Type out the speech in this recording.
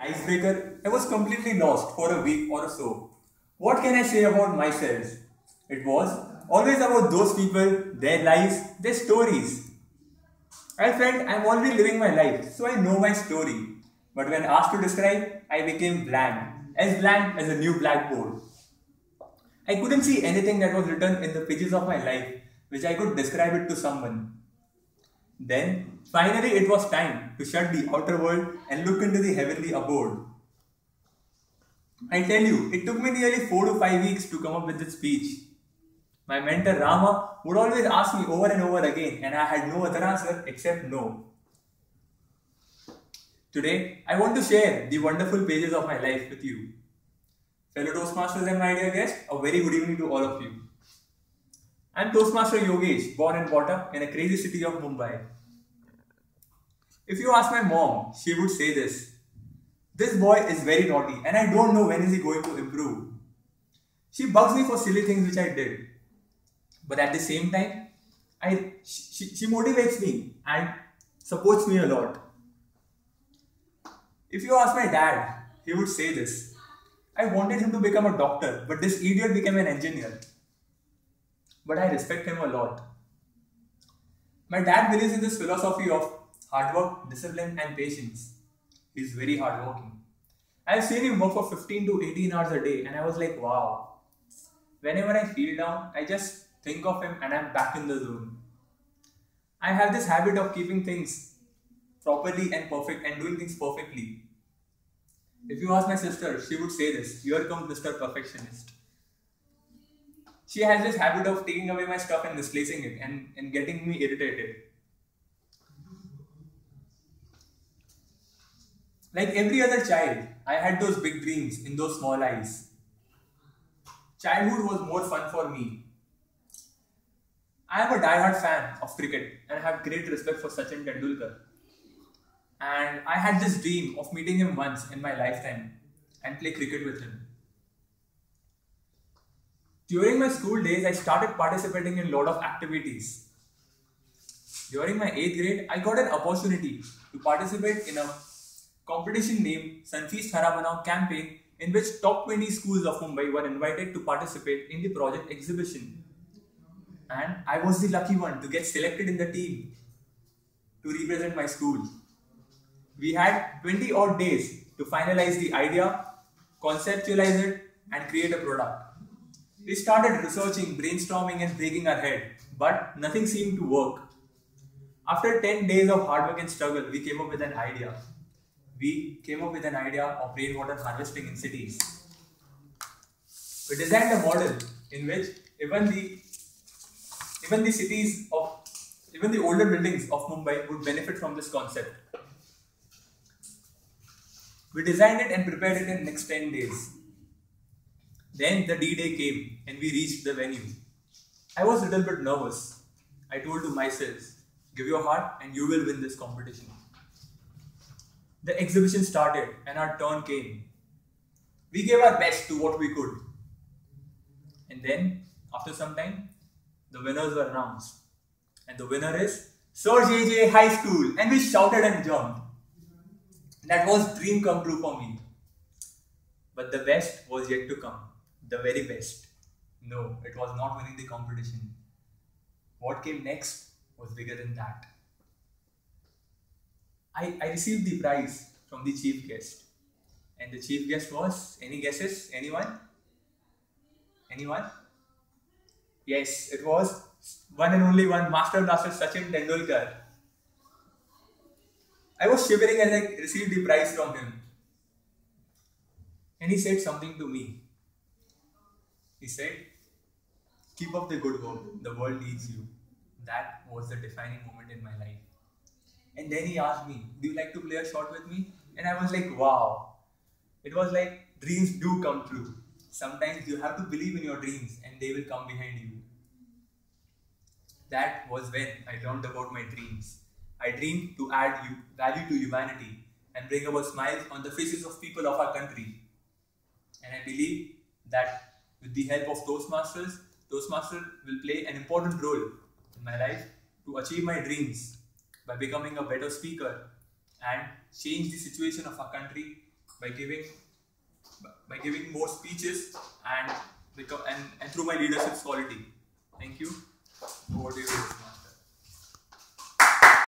icebreaker, I was completely lost for a week or so. What can I say about myself? It was always about those people, their lives, their stories. I felt I'm already living my life, so I know my story. But when asked to describe, I became blank as a new blackboard. I couldn't see anything that was written in the pages of my life, which I could describe it to someone. Then, finally, it was time to shut the outer world and look into the heavenly abode. I tell you, it took me nearly 4 to 5 weeks to come up with this speech. My mentor Rama would always ask me over and over again, and I had no other answer except no. Today, I want to share the wonderful pages of my life with you. Fellow Toastmasters and my dear guests, a very good evening to all of you. I am Toastmaster Yogesh, born and brought up in a crazy city of Mumbai. If you ask my mom, she would say this boy is very naughty and I don't know when is he going to improve. She bugs me for silly things which I did. But at the same time, she motivates me and supports me a lot. If you ask my dad, he would say this. I wanted him to become a doctor, but this idiot became an engineer. But I respect him a lot. My dad believes in this philosophy of hard work, discipline and patience. He is very hardworking. I've seen him work for 15 to 18 hours a day and I was like, wow. Whenever I feel down, I just think of him and I'm back in the zone. I have this habit of keeping things properly and perfect and doing things perfectly. If you ask my sister, she would say this, here comes Mr. Perfectionist. She has this habit of taking away my stuff and misplacing it and getting me irritated. Like every other child, I had those big dreams in those small eyes. Childhood was more fun for me. I am a die-hard fan of cricket and have great respect for Sachin Tendulkar. And I had this dream of meeting him once in my lifetime and play cricket with him. During my school days, I started participating in a lot of activities. During my 8th grade, I got an opportunity to participate in a competition named Sanfeast Hara Banao campaign in which top 20 schools of Mumbai were invited to participate in the project exhibition. And I was the lucky one to get selected in the team to represent my school. We had 20 odd days to finalize the idea, conceptualize it and create a product. We started researching, brainstorming and breaking our head, but nothing seemed to work. After 10 days of hard work and struggle, we came up with an idea. We came up with an idea of rainwater harvesting in cities. We designed a model in which even the older buildings of Mumbai would benefit from this concept. We designed it and prepared it in the next 10 days. Then the D-Day came and we reached the venue. I was a little bit nervous. I told to myself, give your heart and you will win this competition. The exhibition started and our turn came. We gave our best to what we could. And then, after some time, the winners were announced. And the winner is Sir JJ High School. And we shouted and jumped. That was dream come true for me. But the best was yet to come. The very best. No, it was not winning the competition. What came next was bigger than that. I received the prize from the chief guest. And the chief guest was, any guesses? Anyone? Anyone? Yes, it was one and only one, Master Blaster Sachin Tendulkar. I was shivering as I received the prize from him. And he said something to me. He said, keep up the good work, the world needs you. That was the defining moment in my life. And then he asked me, do you like to play a shot with me? And I was like, wow. It was like dreams do come true. Sometimes you have to believe in your dreams and they will come behind you. That was when I learned about my dreams. I dreamed to add value to humanity and bring about smiles on the faces of people of our country. And I believe that with the help of Toastmasters will play an important role in my life to achieve my dreams by becoming a better speaker and change the situation of our country by giving more speeches and through my leadership quality. Thank you.